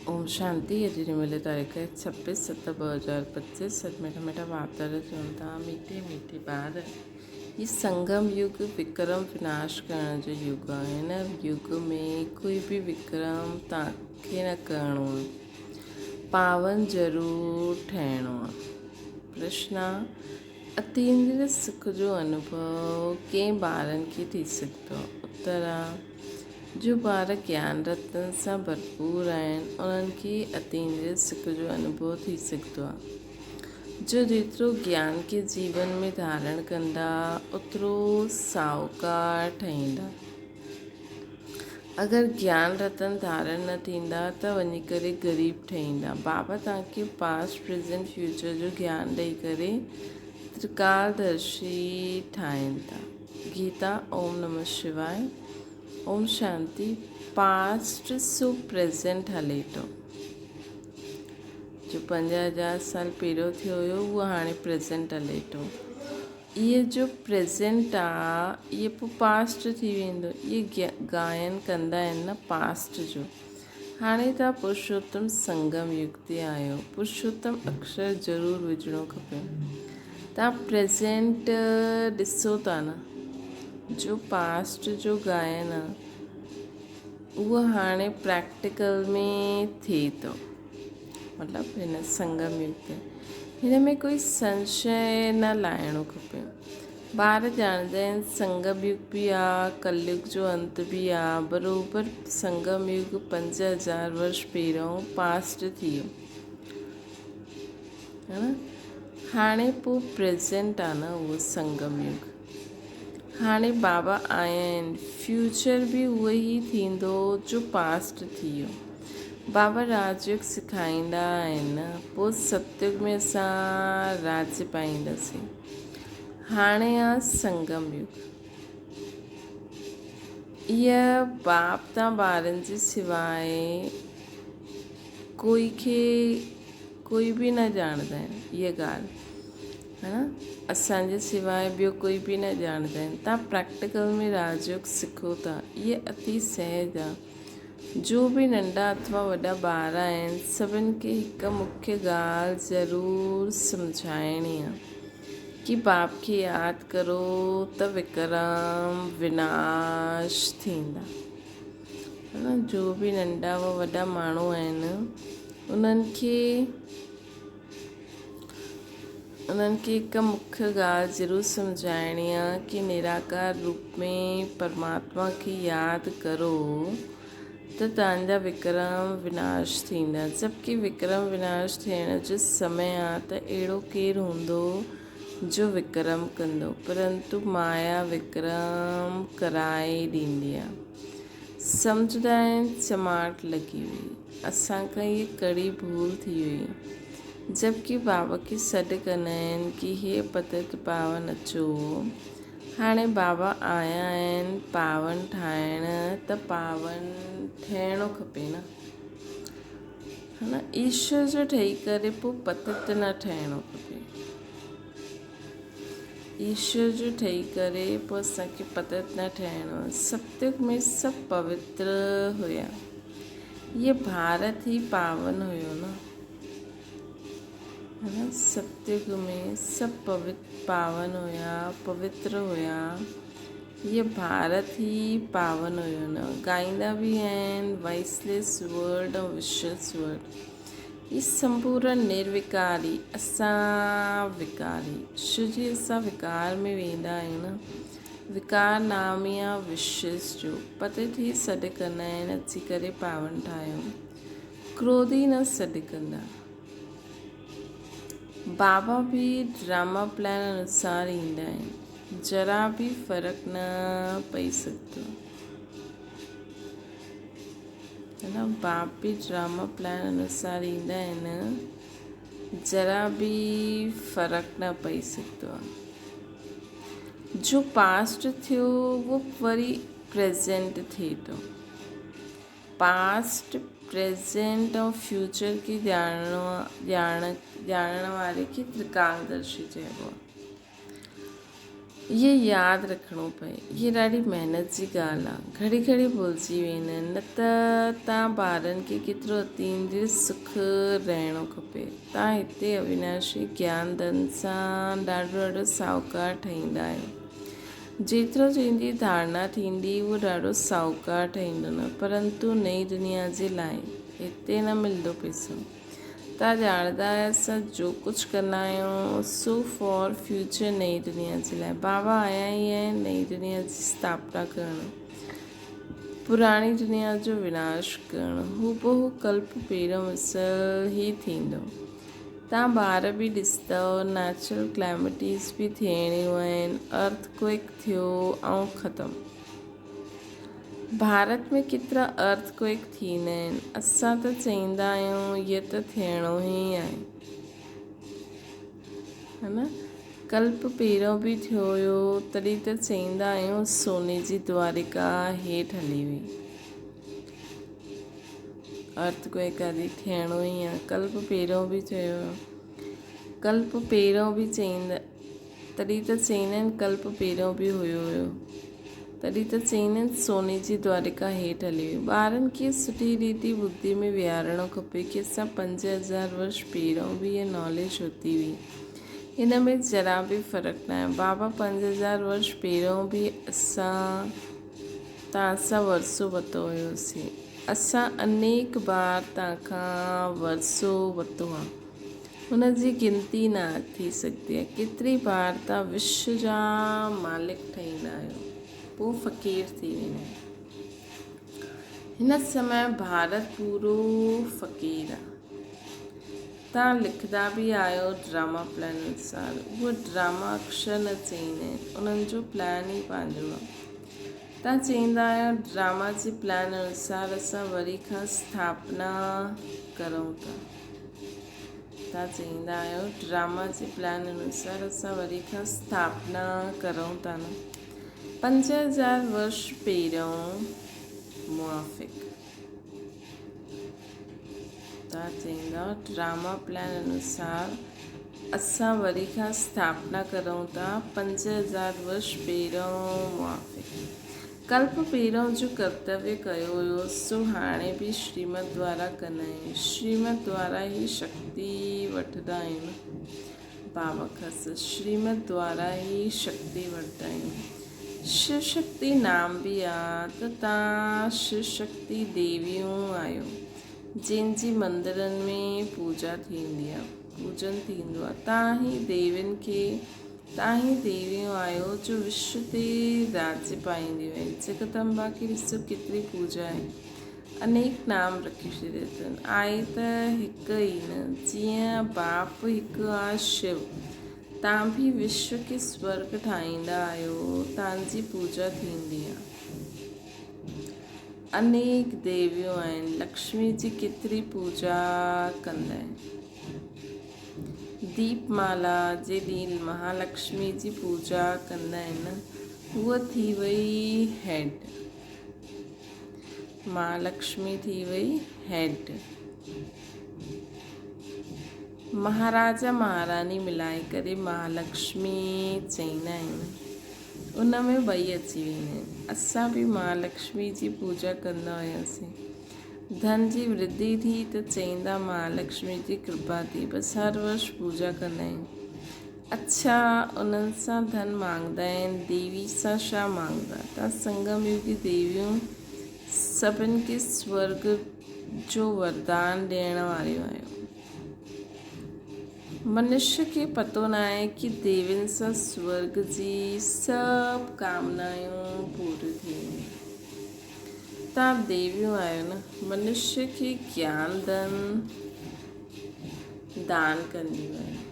ओम शांति। अॼु मिले तारीख़ 26/7/2025। सच मीठा मीठा वार्तालाप चवंदा मीठे मीठे ॿार। ये संगम युग विक्रम विनाश करण जो युग आहे। हिन युग में कोई भी विक्रम तव्हांखे न करिणो आहे, पावन ज़रूरु ठहिणो आहे। प्रश्न: अतीन्द्रिय सुख जो अनुभव कंहिं ॿारनि खे थी सघंदो आहे? उत्तर आहे जो ॿार ज्ञान रतन सां भरपूर आहिनि उन्हनि खे अतीन्द्रिय सुख जो अनुभव थी सघंदो आहे। जो जेतिरो ज्ञान खे जीवन में धारण कंदा ओतिरो साहूकार ठहींदा। अगरि ज्ञान रतन धारण न थींदा त वञी करे ग़रीब ठहींदा। बाबा तव्हांखे पास्ट प्रेज़ेंट फ्यूचर जो ज्ञान ॾेई करे त्रिकालदर्शी ठाहिनि था। गीता। ओम नमः शिवाय। Om Shanti. Past so present हले थो। जो 5000 साल पहिरियों थियो हुयो उहो हाणे प्रेज़ेंट हले थो। इहे जो प्रेज़ेंट आहे इहे पोइ पास्ट थी वेंदो। इहे गायन कंदा आहिनि न पास्ट जो। हाणे तव्हां पुरुषोत्तम संगम युग ते आहियो। पुरुषोत्तम अक्षर ज़रूरु विझणो खपे। तव्हां प्रेज़ेंट ॾिसो था न, जो पास्ट जो गायन आहे उहो हाणे प्रैक्टिकल में थिए थो, मतिलबु हिन संगम युग ते। हिन में कोई संशय न लाहिणो खपे। ॿार ॼाणंदा आहिनि संगम युग बि आहे, कलयुग जो अंत बि आहे। बराबरि संगम युग 5000 वर्ष पहिरियों पास्ट थी वियो है न। हाणे पोइ प्रेज़ेंट आहे न उहो संगम युग। हाणे बाबा आया आहिनि, फ्यूचर बि उहो ई थींदो जो पास्ट थी वियो। बाबा राजयोग सेखारींदा आहिनि, पोइ सतयुग में असां राज्य पाईंदासीं। हाणे आहे संगम युग। इहा बाप तव्हां ॿारनि जे सवाइ कोई बि न ॼाणंदा आहिनि इहा ॻाल्हि है न। असांजे सवाइ ॿियो कोई बि न ॼाणंदा आहिनि। तव्हां प्रैक्टिकल में राजयोग सिखो था। इहे अति सहज आहे। जो बि नंढा अथवा वॾा ॿार आहिनि सभिनि खे हिकु मुख्य ॻाल्हि ज़रूरु सम्झाइणी आहे कि बाप खे यादि करो त विक्रम विनाश थींदा है न। जो बि नंढा व वॾा माण्हू आहिनि उन्हनि खे हिकु मुख्य ॻाल्हि ज़रूरु सम्झाइणी आहे कि निराकार रूप में परमात्मा खे यादि करो त तव्हांजा विक्रम विनाश थींदा। जबकि विक्रम विनाश थियण जो समय आहे त अहिड़ो केरु हूंदो जो विक्रम कंदो, परंतु माया विक्रम कराए ॾींदी आहे। सम्झंदा आहिनि चमाट लॻी हुई, असांखां इहा कड़ी भूल थी हुई। जबकि बाबा खे सॾु कंदा आहिनि कि हे पतित पावन अचो। हाणे बाबा आया आहिनि पावन ठाहिण, त पावन थियणो खपे न है न। ईश्वर जो ठही करे पोइ पतित न ठहिणो खपे। ईश्वर जो ठही करे पोइ असांखे पतित न ठहिणो आहे। सतयुग में सभु पवित्र हुया। ये भारत ई पावन हुयो न है न। सतयुग में सभु पावन हुया, पवित्र हुया। ये भारत ई पावन हुयो न। ॻाईंदा बि आहिनि वाइसलेस वर्ड ऐं विशेस वर्ड। ये संपूर्ण निर्विकारी, असां विकारी। छोजी असां विकार में वेंदा आहियूं न। विकार नाम ई आहे विशेस जो। पते थी सॾु कंदा आहिनि अची करे पावन ठाहियो। क्रोधी न सॾु कंदा। बाबा भी ड्रामा प्लान अनुसार ईंदा आहिनि। जरा भी फ़र्क़ु न पई सघंदो है न। बाप भी ड्रामा प्लान अनुसार ईंदा आहिनि, जरा भी फ़र्क़ु न पई सघंदो आहे। जो पास्ट थियो वो वरी प्रेज़ेंट थिए थो। पास्ट प्रेज़ेंट ऐं फ्यूचर खे ॼाणण वारे खे त्रिकालदर्शी चइबो आहे। ये याद रखिणो पए। ये ॾाढी महिनत जी ॻाल्हि आहे। घड़ी घड़ी भुलिजी वेंदा आहिनि। न त तव्हां ॿारनि खे केतिरो अतींद्रिय सुख रहणो खपे। तव्हां हिते अविनाशी ज्ञान धन सां ॾाढो साहूकार ठहींदा आहियो। जेतिरो जंहिंजी धारणा थींदी उहो ॾाढो साहूकार ठहींदो न, परंतु नई दुनिया जे लाइ हिते न मिलंदो पैसो। तव्हां ॼाणंदा आहियो असां जो कुझु कंदा आहियूं सो फॉर फ्यूचर नई दुनिया जे लाइ। बाबा आया ई आहिनि नई दुनिया जी स्थापना करणु, पुराणी दुनिया जो विनाश करणु। हूबहू कल्प पहिरियों मिसल ई थींदो। तव्हां ॿार बि ॾिसंदव, नेचुरल क्लैमिटीज़ बि थियणियूं आहिनि। अर्थक्वेक थियो ऐं ख़तमु। भारत में केतिरा अर्थक्वेक थींदा आहिनि। असां त चईंदा आहियूं इहो त थियणो ई आहे, है न। कल्प पहिरियों बि थियो हुयो, तॾहिं त चईंदा आहियूं सोने जी द्वारिका हेठि हली वई। अर्थक्वेक आदि थियणो ई आहे। कल्प पहिरियों बि थियो हुयो, कल्प पहिरियों बि चईंदा, तॾहिं त चईंदा आहिनि कल्प पहिरियों बि हुयो, तॾहिं त चईंदा आहिनि सोने जी द्वारिका हेठि हली वई। ॿारनि खे सुठी रीति बुद्धि में विहारणो खपे कि असां 5000 वर्ष पहिरियों बि इहा नॉलेज हुती हुई। हिन में ज़रा बि फ़र्क़ु न आहे। बाबा 5000 वर्ष पहिरियों बि तव्हांसां वरसो वरितो हुयोसीं। असां अनेक बार तव्हांखां वरसो वरितो आहे। हुन जी गिनती न थी सघंदी आहे। केतिरी बार तव्हां विश्व जा मालिक ठहींदा आहियो, पोइ फ़क़ीर थी वेंदा आहियो। हिन समय भारत पूरो फ़क़ीर आहे। तव्हां लिखंदा बि आहियो ड्रामा प्लान अनुसार। उहे ड्रामा अक्षर न चईंदा आहिनि, उन्हनि जो प्लान ई पंहिंजो आहे। तव्हां चईंदा आहियो ड्रामा जे प्लान अनुसार असां वरी खां स्थापना करूं था। तव्हां चईंदा आहियो ड्रामा जे प्लान अनुसार असां वरी खां स्थापना करूं था न। 5000 वर्ष पहिरियों मुआफ़िक़। तव्हां चईंदा ड्रामा प्लान अनुसार असां वरी खां स्थापना करूं था 5000 वर्ष पहिरियों मुआफ़िक़। कल्प पहिरियों जो कर्तव्य कयो हुयो सो हाणे बि श्रीमत द्वारा कंदा आहियूं। श्रीमत द्वारा ई शक्ति वठंदा आहियूं। बाबा खां श्रीमत द्वारा ई शक्ति वठंदा आहियूं। शिव शक्ति नाम बि आहे त तव्हां शिव शक्ति देवियूं आहियो, जंहिंजी मंदरनि में पूजा थींदी आहे, पूजन थींदो आहे। तव्हां ही देवियूं आहियो जो विश्व ते राज्य पाईंदियूं आहिनि। जगदम्बा खे ॾिसो केतिरी पूजा आहे। अनेक नाम रखी छॾिया अथनि। आहे त हिकु ई न। जीअं बाप हिकु आहे शिव, तव्हां बि विश्व खे स्वर्ग ठाहींदा आहियो, तव्हांजी पूजा थींदी आहे। अनेक देवियूं आहिनि। लक्ष्मी जी केतिरी पूजा कंदा आहिनि। दीपमाला जे ॾींहुं महालक्ष्मी जी पूजा कंदा आहिनि। उहा थी वई हेड, महालक्ष्मी थी वई हेड। महाराजा महारानी मिलाए करे महालक्ष्मी चईंदा आहिनि। उन में ॿई अची वेंदा आहिनि। असां बि महालक्ष्मी जी पूजा कंदा हुआसीं। धन जी वृद्धि थी त चईंदा महालक्ष्मी जी कृपा थी, बसि हर वर्ष पूजा कंदा आहिनि। अच्छा, उन्हनि सां धन मांगदा आहिनि, देवी सां छा मांगदा? तव्हां संगम युगी देवियूं सभिनि खे स्वर्ग जो वरदान ॾियण वारियूं आहियो। मनुष्य खे पतो न आहे कि देवियुनि सां स्वर्ग जी सभु कामनायूं पूरी थींदियूं। तव्हां देवियूं आहियो न। मनुष्य खे ज्ञान धन दान कंदियूं आहिनि,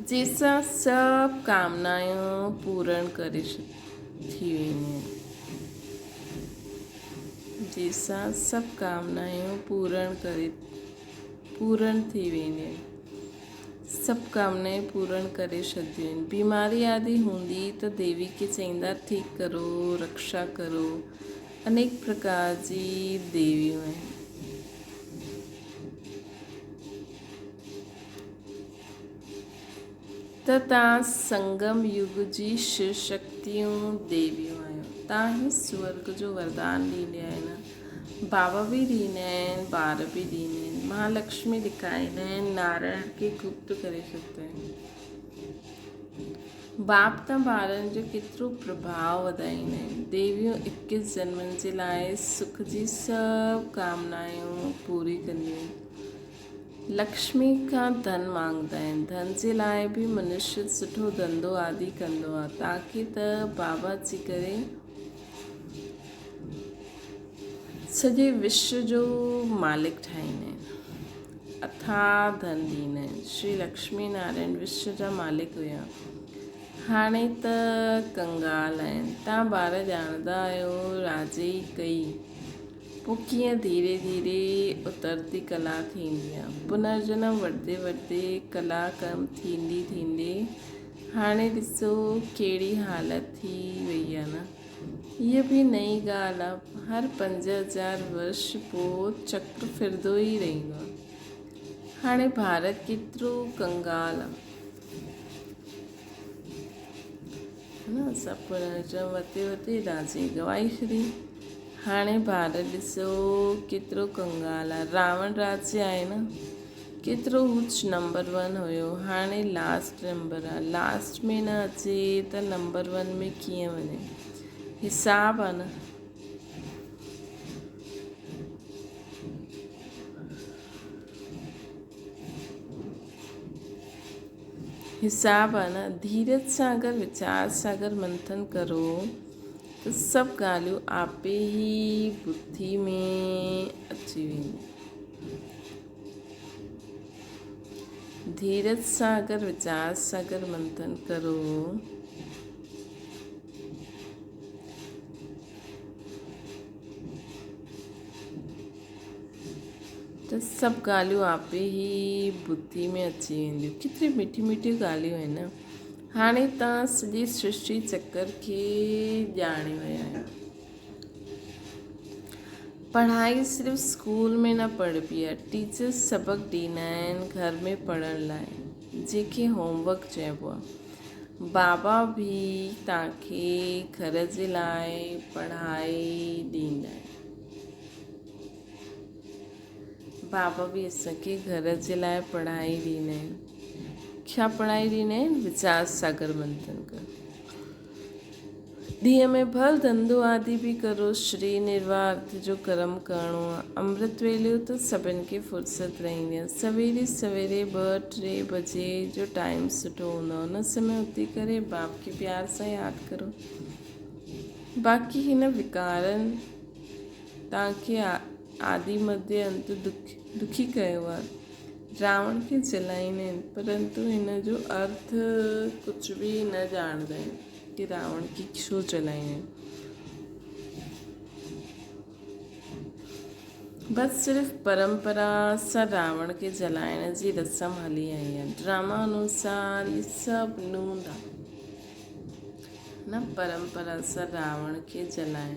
जंहिंसां सभु कामनायूं पूर्ण करे थी वेंदियूं आहिनि। जंहिंसां सभु कामनायूं पूर्ण थी वेंदियूं आहिनि। सभु कामनाएं पूर्ण करे छॾंदियूं आहिनि। बीमारी आदि हूंदी त देवी खे चईंदा ठीकु करो, रक्षा करो। अनेक प्रकार जी देवियूं आहिनि। त तव्हां संगम युग जी शिव शक्तियूं देवियूं आहियो। तव्हां ही स्वर्ग जो वरदान ॾींदा आहिनि। बाबा बि ॾींदा आहिनि, ॿार बि ॾींदा आहिनि। महालक्ष्मी ॾेखारींदा आहिनि, नारायण खे गुप्त करे छॾींदा आहिनि। बाप त ॿारनि जो केतिरो प्रभाव वधाईंदा आहिनि। देवियूं 21 जन्मनि जे लाइ सुख जी सभु कामनायूं पूरी कंदियूं आहिनि। लक्ष्मी खां धन मांगदा आहिनि। धन जे लाइ बि मनुष्य सुठो धंधो आदि कंदो आहे, ताकी त बाबा अची करे सॼे विश्व जो मालिक ठाहींदा आहिनि, अथाह धन ॾींदा आहिनि। श्री लक्ष्मी नारायण विश्व जा मालिक हुया, हाणे त कंगाल आहिनि। तव्हां ॿार ॼाणंदा आहियो राजे कई, पोइ कीअं धीरे धीरे उतरती कला थींदी आहे। पुनर्जन्म वठंदे वठंदे कला कम थींदी थींदे हाणे ॾिसो कहिड़ी हालति थी वई आहे न। हीअ बि नई ॻाल्हि आहे। हर 5000 वर्ष पोइ चक्र फिरंदो ई रहंदो आहे। हाणे भारत केतिरो कंगाल आहे न। असां पुनर्जन्म वते वते राजे गवाई छॾी। हाणे भारत ॾिसो केतिरो कंगाल आहे। रावण राज्य आहे न, केतिरो उच्च नंबर 1 हुयो, हाणे लास्ट नंबर आहे। लास्ट में न अचे त नंबर 1 में कीअं वञे? हिसाब आहे न। हिसाब आहे न। धीरज सां अगरि वीचार सां अगरि मंथन करो त सभु ॻाल्हियूं आपे ई बुद्धि में अची वेंदियूं। धीरज सां अगरि वीचार सां अगरि मंथन करो त सभु ॻाल्हियूं आपे ई बुद्धि में अची वेंदियूं। केतिरी मिठी मिठी ॻाल्हियूं आहिनि न। हाणे तव्हां सॼी सृष्टि चक्कर खे ॼाणे विया आहियो। पढ़ाई सिर्फ़ु स्कूल में न पढ़बी आहे। टीचर्स सबक़ ॾींदा आहिनि घर में पढ़ण लाइ, जंहिंखे होमवर्क चइबो आहे। बाबा बि तव्हांखे घर जे लाइ पढ़ाई ॾींदा आहिनि। बाबा बि असांखे घर जे लाइ पढ़ाई ॾींदा आहिनि। छा पढ़ाई ॾींदा आहिनि? विचार सागर मंथन कर। ॾींहं में भल धंधो आदि बि करो, श्री निर्वाह अर्थ जो कर्म करिणो आहे। अमृत वेलो त सभिनि खे फुर्सत रहंदी आहे। सवेरे सवेरे 2-3 बजे जो टाइम सुठो हूंदो आहे। उन समय उथी करे बाप खे प्यार सां यादि करो। बाक़ी हिन विकारनि तव्हांखे आदि मध्य अंत दुखी कयो आहे। रावण खे जलाईंदा आहिनि, परंतु हिन जो अर्थ कुझु बि न ॼाणंदा आहिनि कि रावण खे छो जलाईंदा आहिनि। बसि सिर्फ़ु परंपरा सां रावण खे जलाइण जी रस्म हली आई आहे। ड्रामा अनुसार इहे सभु नूंद आहे न। परंपरा सां रावण खे जलाइण,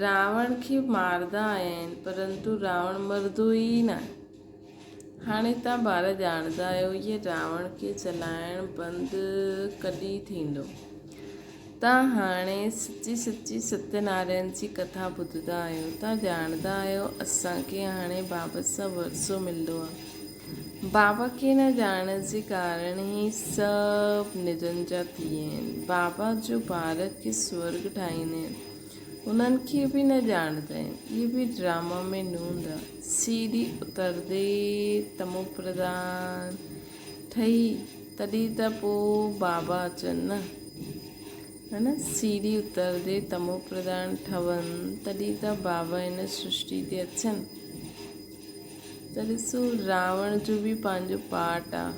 रावण खे मारंदा आहिनि, परंतु रावण मरंदो ई न आहे। हाणे तव्हां ॿार ॼाणंदा आहियो इहे रावण खे जलाइण बंदि कॾहिं थींदो। तव्हां हाणे सची सची सत्यनारायण जी कथा ॿुधंदा आहियो। तव्हां ॼाणंदा आहियो असांखे हाणे बाबा सां वरसो मिलंदो आहे। बाबा खे न ॼाणण जे कारण ई सभु निधन जा थी विया आहिनि। बाबा जो भारत खे स्वर्ग ठाहींदा आहिनि, उन्हनि खे बि न ॼाणंदा आहिनि। इहे बि ड्रामा में नूंद आहे। सीढ़ी उतरंदे तमो प्रधान ठही तॾहिं त पोइ बाबा अचनि न, है न। सीढ़ी उतरंदे तमो प्रधान ठहनि तॾहिं त बाबा हिन सृष्टि ते अचनि। त ॾिसो रावण जो बि पंहिंजो पार्ट आहे।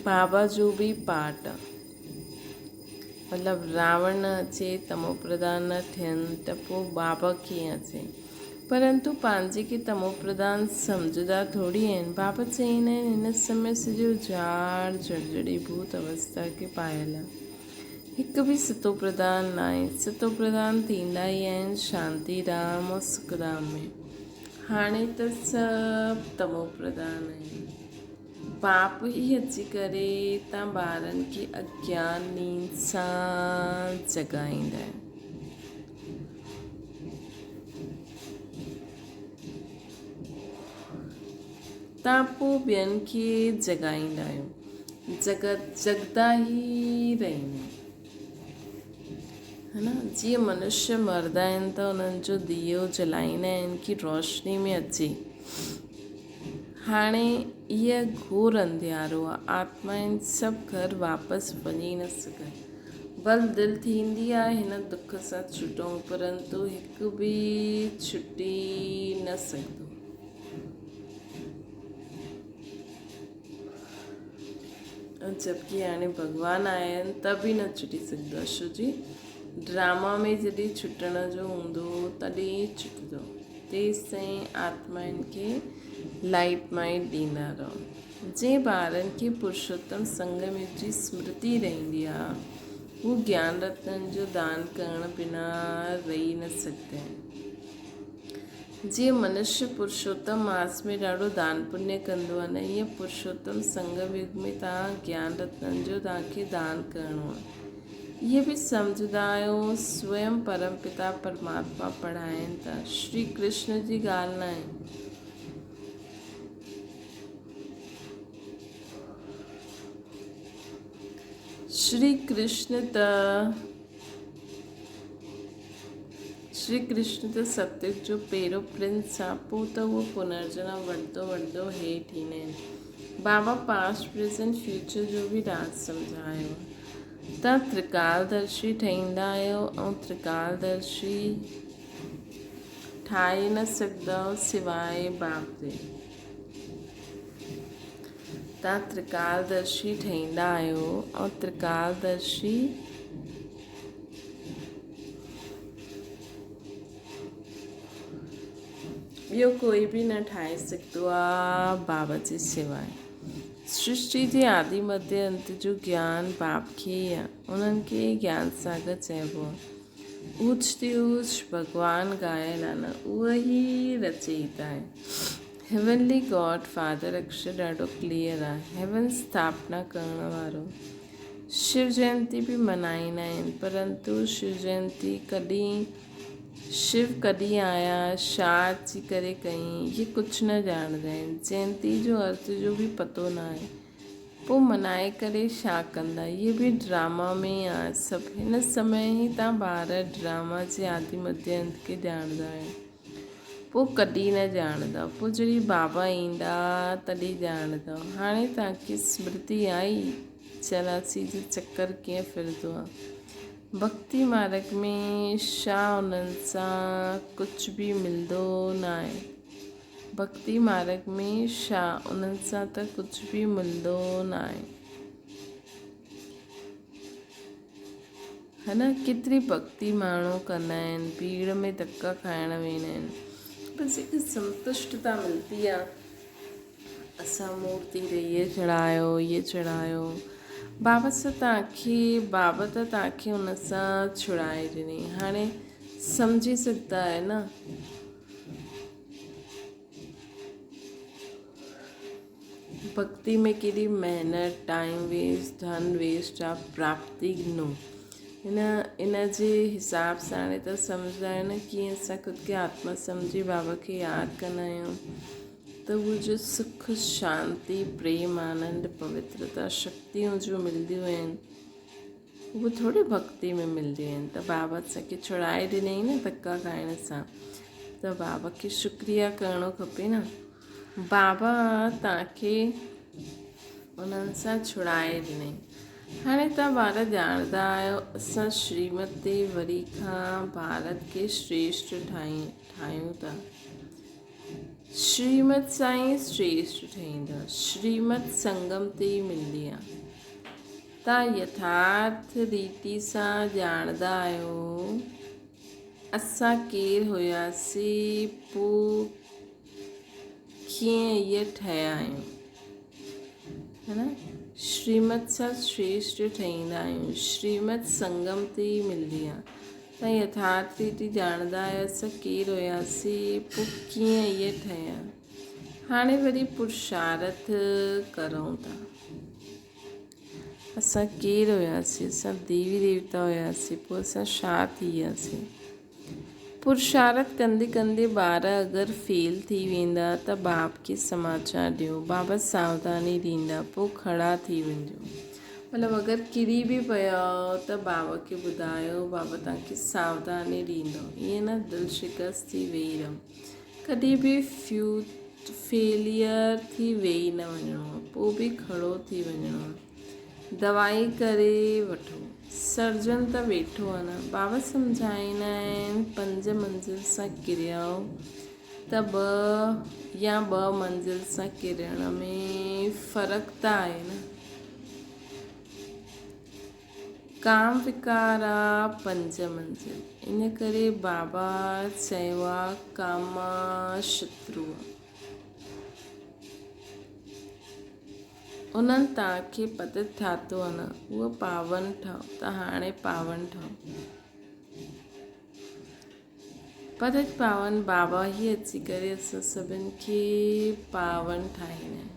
बाबा जो बि पार्ट आहे। मतिलबु रावण न अचे, तमो प्रधान न थियनि त पोइ बाबा कीअं अचे? परंतु पंहिंजे खे तमो प्रधान सम्झंदा थोरी आहिनि। बाबा चईंदा आहिनि हिन समय सॼो झाड़ जर्जड़ीभूत अवस्था खे पायल आहे। हिकु बि सतो प्रधान न आहे। सतो प्रधान थींदा ई आहिनि शांतिधाम और सुखधाम में। हाणे त सभु तमो प्रधान आहे। पाप ई अची करे तव्हां ॿारनि खे अज्ञान नींद सां जगाईंदा आहियो। तव्हां पोइ ॿियनि खे जगाईंदा आहियो। जगदा ई रहंदा है न। जीअं मनुष्य मरदा आहिनि त उन्हनि जो दियो जलाईंदा आहिनि कि रोशनी में अचे। हाणे इहा घोर अंधियारो आहे। आत्माउनि सभु घर वापसि वञी न सघनि। बल दिलि थींदी आहे हिन दुख सां छुटूं, परंतु हिकु बि छुटी न सघंदो। जबकि हाणे भॻवानु आया आहिनि त बि न छुटी सघंदो। छो जी ड्रामा में जॾहिं छुटण जो हूंदो तॾहिं छुटंदो। तेसि ताईं आत्माउनि खे लाइट माइट ॾींदा रहो। जंहिं ॿारनि खे पुरुषोत्तम संगम जी स्मृति रहंदी आहे हू ज्ञान रत्ननि जो दान करण बिना रही न सघंदा आहिनि। जीअं मनुष्य पुरुषोत्तम मास में ॾाढो दान पुण्य कंदो आहे न, ईअं पुरुषोत्तम संगम युग में तव्हां ज्ञान रत्ननि जो तव्हांखे दान करिणो आहे। इहे बि सम्झंदा आहियो स्वयं परम पिता परमात्मा पढ़ाइनि था। श्री कृष्ण जी ॻाल्हि न आहे। श्री कृष्ण त सतयुग जो पहिरियों प्रिंस आहे। पोइ त उहो पुनर्जन्म वठंदो हेठि ईंदा आहिनि। बाबा पास्ट प्रेज़ेंट फ्यूचर जो बि राज सम्झायो। तव्हां त्रिकालदर्शी ठहींदा आहियो ऐं त्रिकालदर्शी ठाहे न सघंदव सिवाय बाप जे। तव्हां त्रिकालदर्शी ठहींदा आहियो ऐं त्रिकालदर्शी ॿियो कोई बि न ठाहे सघंदो आहे बाबा जे सिवाय। सृष्टि जे आदि मध्य अंत जो ज्ञान बाप खे ई आहे। उन्हनि खे ज्ञान सागर चइबो आहे। ऊच ते ऊच भॻवानु ॻायल आहे न, उहो ई रचयिता आहे। हेवनली गॉड फादर अक्षर ॾाढो क्लियर आहे। हेवन स्थापना करण वारो। शिव जयंती बि मल्हाईंदा आहिनि, परंतु शिव जयंती शिव कॾहिं आया, छा अची करे कई, इहे कुझु न ॼाणंदा आहिनि। जयंती जो अर्थ जो बि पतो न आहे। पोइ मल्हाए करे छा कंदा, इहे बि ड्रामा में आहे सभु। हिन समय ई तव्हां ॿार ड्रामा जे आदि मध्य अंत खे ॼाणंदा आहियो। पोइ कॾहिं न ॼाणंदा। पोइ जॾहिं बाबा ईंदा तॾहिं ॼाणंदा। हाणे तव्हांखे स्मृति आई 84 जो चक्कर कीअं फिरंदो आहे। भक्ति मार्ग में छा उन्हनि सां कुझु बि मिलंदो न आहे। भक्ति मार्ग में छा उन्हनि सां त कुझु बि मिलंदो न आहे, है न। केतिरी भक्ति माण्हू कंदा आहिनि, भीड़ में धक्का खाइण वेंदा आहिनि, बसि हिकु संतुष्टता मिलंदी आहे। असां मूर्ति ते इहे चढ़ायो। बाबा त तव्हांखे हुन सां छुड़ाए ॾिनी। हाणे सम्झी सघंदा आहे न। भक्ति में केॾी महिनत, टाइम वेस्ट, धन वेस्ट आहे, प्राप्ति नो। इन जे हिसाब सां हाणे त सम्झंदा आहियो न। कीअं असां ख़ुदि खे आत्मा सम्झी बाबा खे यादि कंदा आहियूं त उहो जो सुख, शांती, प्रेम, आनंद, पवित्रता, शक्तियूं जो मिलंदियूं आहिनि उहे थोरी भक्ति में मिलंदियूं आहिनि। त बाबा असांखे छुड़ाए ॾिनई न धक्का खाइण सां, त बाबा खे शुक्रिया करिणो खपे न। बाबा तव्हांखे उन्हनि सां छुड़ाए ॾिनई। हाणे तव्हां ॿार ॼाणंदा आहियो असां श्रीमत ते वरी खां भारत खे श्रेष्ठ ठाहियूं था। श्रीमत सां ई श्रेष्ठ ठहींदा। श्रीमत संगम ते ई मिलंदी आहे। तव्हां यथार्थ रीति सां ॼाणंदा आहियो असां केरु हुयासीं, पोइ कीअं इहे ठहिया आहियूं, है न। श्रीमत सां श्रेष्ठ ठहींदा आहियूं। श्रीमत संगम ते ई मिलंदी आहे। त यथार्थ रीति ॼाणंदा आहियोसीं केरु हुयासीं, पोइ कीअं इहे ठहिया। हाणे वरी पुरुषार्थ करूं था। असां केरु हुयासीं, असां देवी देवता हुयासीं, पोइ असां छा थी वियासीं। पुरुषार्थ कंदे कंदे ॿार अगरि फेल थी वेंदा त बाप खे समाचार ॾियो, बाबा सावधानी ॾींदा, पोइ खड़ा थी वञिजो। मतिलबु अगरि किरी बि पिया त बाबा खे ॿुधायो, बाबा तव्हांखे सावधानी ॾींदो। ईअं न दिलि शिकस्त थी वेही रहो, कॾहिं बि फेलियर थी वेही न वञिणो आहे, पोइ बि खड़ो थी वञिणो आहे। दवाई करे वठो, सर्जन त वेठो आहे न। बाबा सम्झाईंदा आहिनि 5 मंज़िल सां किरियो त 2 या 2 मंज़िल सां किरण में फ़र्क़ु त आहे न। काम विकार आहे 5 मंज़िल, इन करे बाबा चयो आहे काम शत्रु आहे। उन्हनि तव्हांखे पतित ठातो आहे न, उहो पावन ठहो त हाणे पावन ठहो। पतित पावन बाबा ई अची करे असां सभिनि खे पावन ठाहींदा आहिनि।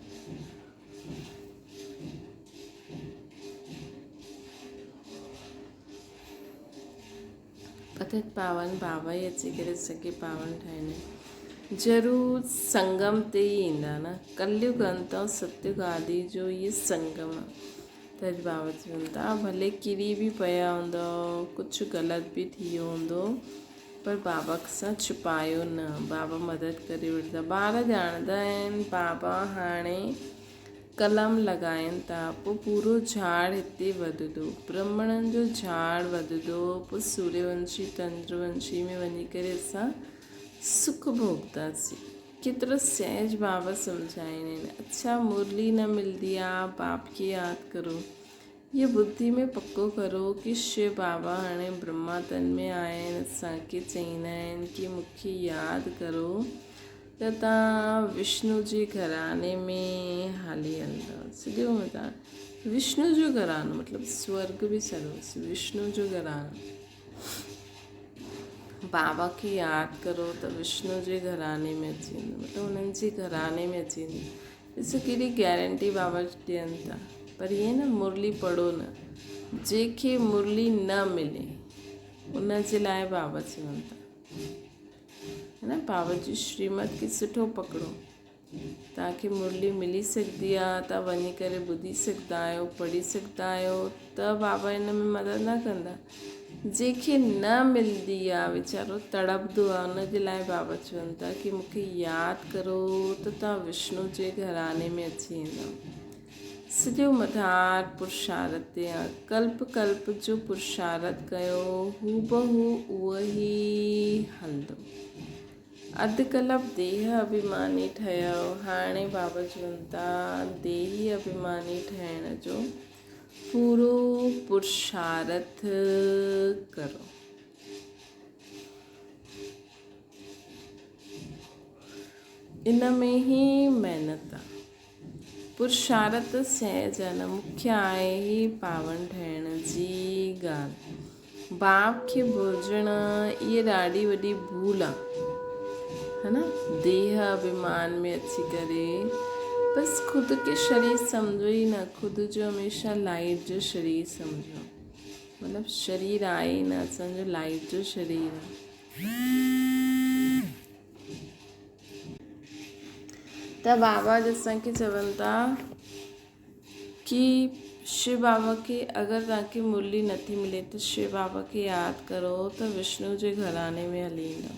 पतित पावन बाबा ई अची करे असांखे पावन ठाहींदा आहिनि। ज़रूरु संगम ते ई ईंदा न। कलयुग अंत ऐं सतयुग आदि जो इहे संगम आहे। त बाबा चवनि था भले किरी बि पिया हूंदो, कुझु ग़लति बि थी वियो हूंदो, पर बाबा सां छुपायो न, बाबा मदद करे वठंदा। ॿार ॼाणंदा आहिनि बाबा हाणे कलम लॻाइनि था, पोइ पूरो झाड़ हिते वधंदो, ब्राह्मणनि जो झाड़ वधंदो, पोइ सूर्यवंशी चंद्रवंशी में वञी करे असां सुख भोगंदासीं। केतिरो सहज बाबा सम्झाईंदा आहिनि। अच्छा मुरली न मिलंदी आहे, बाप खे यादि करो, ये बुद्धि में पक्को करो कि शिव बाबा हाणे ब्रह्मा तन में आया आहिनि, असांखे चईंदा आहिनि कि मूंखे यादि करो त तव्हां विष्णु जे घराने में हली हलंदव। सॼो मतिलबु विष्णु जो घरानो, मतिलबु स्वर्ग बि सरोसि विष्णु जो घरानो। बाबा खे यादि करो त विष्णु जे घराने में अची वेंदो, मतिलबु उन्हनि जे घराने में अची वेंदो। ॾिसो कहिड़ी गारंटी बाबा ॾियनि था। पर ईअं न मुरली पढ़ो न, जंहिंखे मुरली न मिले उन जे लाइ बाबा चवनि था, है न। बाबा जी श्रीमत खे सुठो पकड़ो। तव्हांखे मुरली मिली सघंदी आहे, तव्हां वञी करे ॿुधी सघंदा आहियो, पढ़ी सघंदा आहियो, त बाबा हिन में मदद न कंदा। जंहिंखे न मिलंदी आहे वीचारो तड़पंदो आहे, उन जे लाइ बाबा चवनि था कि मूंखे यादि करो त तव्हां विष्णु जे घराने में अची वेंदव। सॼो मदार पुरुषार्थ ते आहे। कल्प कल्प जो पुरुषार्थ कयो, हू बहू उहो ई हलंदो। अधु कल्प देह अभिमानी ठहियो, हाणे बाबा चवनि था देही अभिमानी ठहिण जो पूरो पुरुषार्थ करो। इन में ई महिनत आहे। पुरुषार्थ सहज आहे न, मुख्य आहे ही पावन ठहिण जी ॻाल्हि। बाप खे भुलजणु इहा ॾाढी वॾी भूल आहे, है न। देह अभिमान में अची करे बसि ख़ुदि खे शरीर सम्झो ई न, ख़ुदि जो हमेशह लाइट जो शरीर सम्झो। मतिलबु शरीर आहे ई न, असांजो लाइट जो शरीर आहे। त बाबा असांखे चवनि था कि शिव बाबा खे अगरि तव्हांखे मुरली नथी मिले त शिव बाबा खे यादि करो त विष्णु जे घराने में हली ईंदो।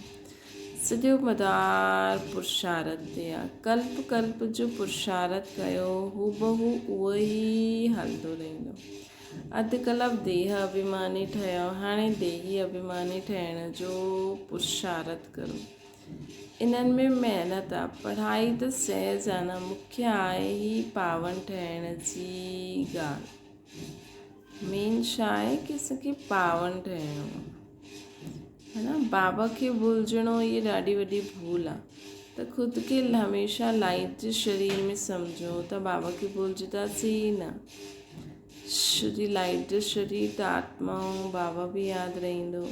सॼो मदार पुरुषार्थ ते आहे। कल्प कल्प जो पुरुषार्थ कयो, हू बहू उहो ई हलंदो रहंदो। अधु कल्प देह अभिमानी ठहियो, हाणे देही अभिमानी ठहिण जो पुरुषार्थ करो। इन्हनि में महिनत आहे। पढ़ाई त सहज आहे न, मुख्य आहे ही पावन ठहिण जी ॻाल्हि। मेन छा आहे कि असांखे पावन ठहिणो आहे, है न। बाबा खे भुलजणो इहा ॾाढी वॾी भूल आहे। त ख़ुदि खे हमेशह लाइट जे शरीर में सम्झो त बाबा खे भुलजंदासीं ई न। श्री लाइट जो शरीर त आत्मा ऐं बाबा बि यादि रहंदो।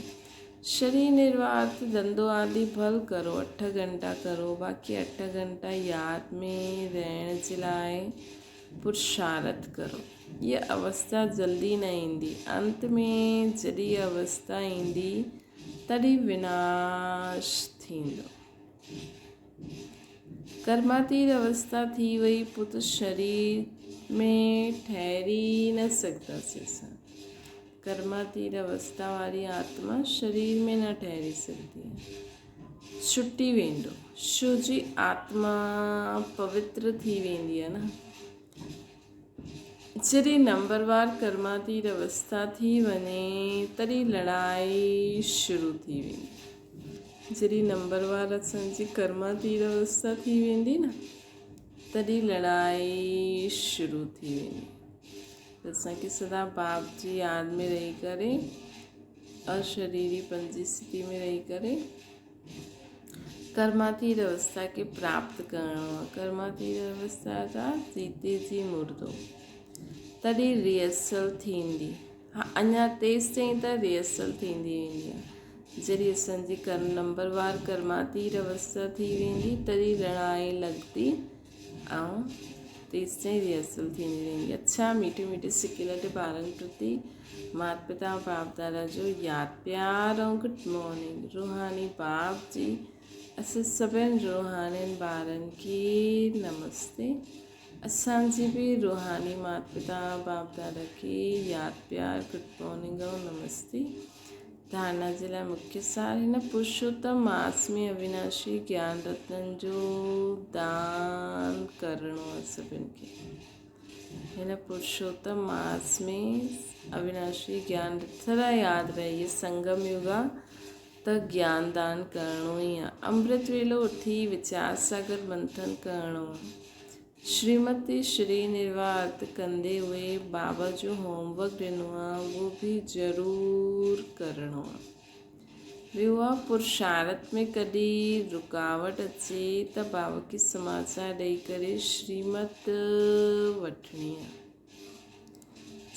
शरीर निर्वाह धंधो आदि भल करो 8 घंटा करो, बाक़ी 8 घंटा यादि में रहण जे लाइ पुरुषार्थ करो। इहा अवस्था जल्दी न ईंदी, अंत में जॾहिं अवस्था ईंदी तॾहिं विनाश थींदो। कर्मातीत अवस्था थी वई, पोइ त शरीर में ठहरी न सघंदासीं असां। कर्मातीत अवस्था वारी आत्मा शरीर में न ठहरी सघंदी आहे, छुटी वेंदो। छो जी आत्मा पवित्र थी वेंदी आहे न। जॾहिं नंबरवार कर्मातीत अवस्था थी वञे तॾहिं लड़ाई शुरू थी वेंदी। जॾहिं नंबरवार असांजी कर्मातीत अवस्था थी वेंदी न, तॾहिं लड़ाई शुरू थी वेंदी। त असांखे सदा बाप जी यादि में रही करे, अशरीरी पंजी स्थिति में रही करे कर्मातीत अवस्था के प्राप्त करणो आहे। कर्मातीत अवस्था जा जीते जी मुर्दो, तॾहिं रिहर्सल थींदी। हा, अञा तेसि ताईं त रिहर्सल थींदी वेंदी आहे। जॾहिं असांजी नंबरवार कर्मातीत अवस्था थी वेंदी तॾहिं लड़ाई लॻंदी ऐं तेसि ताईं रिहर्सल थींदी वेंदी। अच्छा मीठे मीठे सिके लटे ॿारनि प्रति माता पिता बाप दादा जो यादि प्यार ऐं गुड मॉर्निंग। रूहानी बाप जी असां सभिनि रूहानियुनि ॿारनि खे नमस्ते। असांजी बि रूहानी माता पिता बाप दादा खे यादि प्यार गुड मॉर्निंग ऐं नमस्ते। धारणा जे लाइ मुख्य सार, हिन पुरुषोत्तम मास में अविनाशी ज्ञान रत्ननि जो दान करणो आहे सभिनि खे। हिन पुरुषोत्तम मास में अविनाशी ज्ञान सदा यादि रहे, इहे संगम युग आहे त ज्ञान दान करणो ई आहे। अमृत वेलो उथी वीचार सागर मंथन करणो आहे। श्रीमती श्री निर्वात कंदे हुए बाबा जो होमवर्क ॾिनो आहे, उहो बि ज़रूरु करणो आहे। ॿियो आहे पुरुषार्थ में कॾहिं रुकावट अचे त बाबा खे समाचार ॾेई करे श्रीमत वठणी आहे।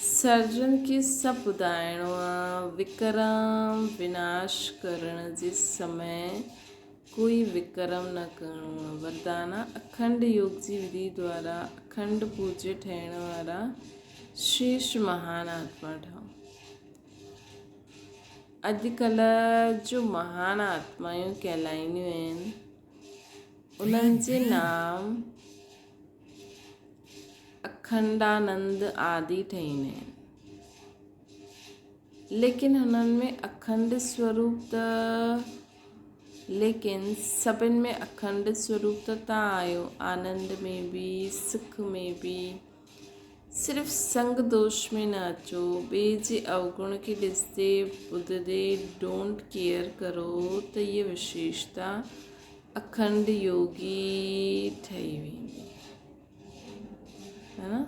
सर्जन खे सभु ॿुधाइणो आहे। विक्रम विनाश करण जे समय कोई विक्रम न करणो आहे। वरदान अखंड योग जी विधि द्वारा अखंड पूज्य ठहण वारा श्रेष्ठ महान आत्मा ठहो। अॼुकल्ह जो महान आत्मायूं कहलाईंदियूं आहिनि, उन्हनि जे नाम अखंडानंद आदि ठहींदा आहिनि, लेकिन हुननि में अखंड स्वरूप लेकिन सभिनि में अखंड स्वरूप त तव्हां आहियो। आनंद में बि सुख में बि, सिर्फ़ु संग दोष में न अचो। ॿिए जे अवगुण खे ॾिसंदे ॿुधंदे डोंट केयर करो त इहा विशेषता अखंड योगी ठही वेंदी है न।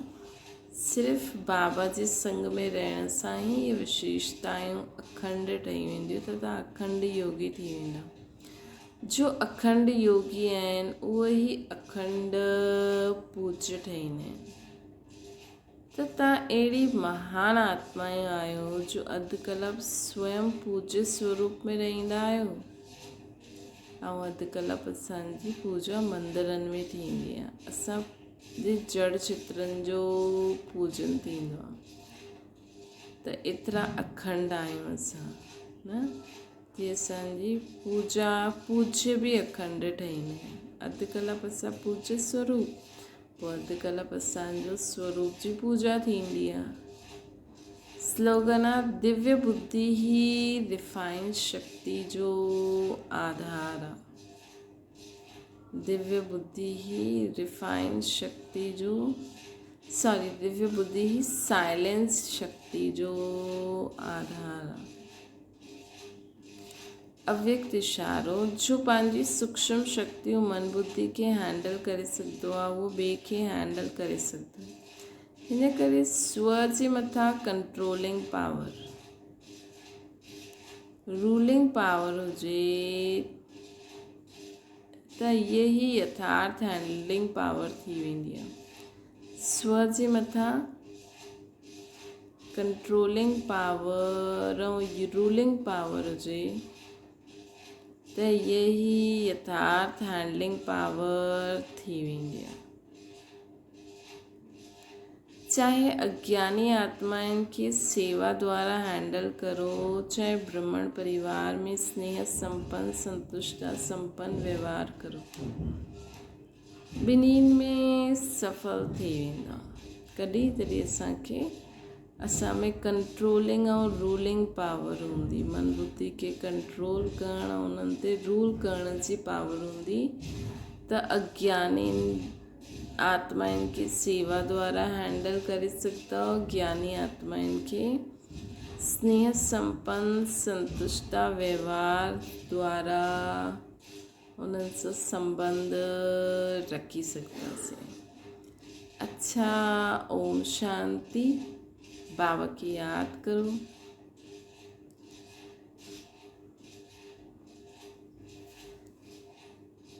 सिर्फ़ु बाबा जे संग में रहण सां ई इहे विशेषतायूं अखंड ठही वेंदियूं त तव्हां अखंड योगी थी वेंदा। जो अखंड योगी आहिनि उहे ई अखंड पूज्य ठहींदा आहिनि। त तव्हां अहिड़ी महान आत्माएं आहियो जो अॼुकल्ह स्वयं पूज्य स्वरूप में रहंदा आहियो। ऐं अॼुकल्ह असांजी पूजा मंदरनि में थींदी आहे। असांजे जड़ चित्रनि जो पूजन थींदो आहे। त एतिरा अखंड आहियूं असां न, की असांजी पूजा पूज्य बि अखंड ठहींदा आहिनि। अॼुकल्ह असां पूज्य स्वरूप, पोइ अॼुकल्ह असांजो स्वरूप जी पूजा थींदी आहे। स्लोगन आहे दिव्य बुद्धि ही रिफाइंड शक्ति जो आधार आहे। दिव्य बुद्धि ही रिफाइंड शक्ति जो दिव्य बुद्धि ही साइलेंस शक्ति जो आधार आहे। अव्यक्त इशारो, जो पंहिंजी सूक्ष्म शक्तियूं मन बुद्धि खे हैंडल करे सघंदो आहे उहो ॿिए खे हैंडल करे सघंदो। हिन करे स्व जे मथां कंट्रोलिंग पावर, रूलिंग पावर हुजे त इहे ई यथार्थ हैंडलिंग पावर थी वेंदी आहे। स्व जे मथां कंट्रोलिंग पावर ऐं रूलिंग पावर हुजे त यही यथार्थ हैंडलिंग पावर थी वेंदी आहे। चाहे अज्ञानी आत्माउनि खे सेवा द्वारा हैंडल करो, चाहे ब्राह्मण परिवार में स्नेह संपन्न संतुष्टा संपन्न व्यवहार करो, ॿिन्हिनि में सफल थी वेंदा। कॾहिं तॾहिं असां में कंट्रोलिंग ऐं रूलिंग पावर हूंदी, मन बुद्धि खे कंट्रोल करण ऐं उन्हनि ते रूल करण जी पावर हूंदी त अज्ञानी आत्माउनि खे सेवा द्वारा हैंडल करे सघंदा, ज्ञानी आत्माउनि खे स्नेह संपन्न संतुष्टा व्यवहार द्वारा उन्हनि सां संबंध रखी सघंदासीं। अच्छा, ओम शांति। बाबा की याद करो।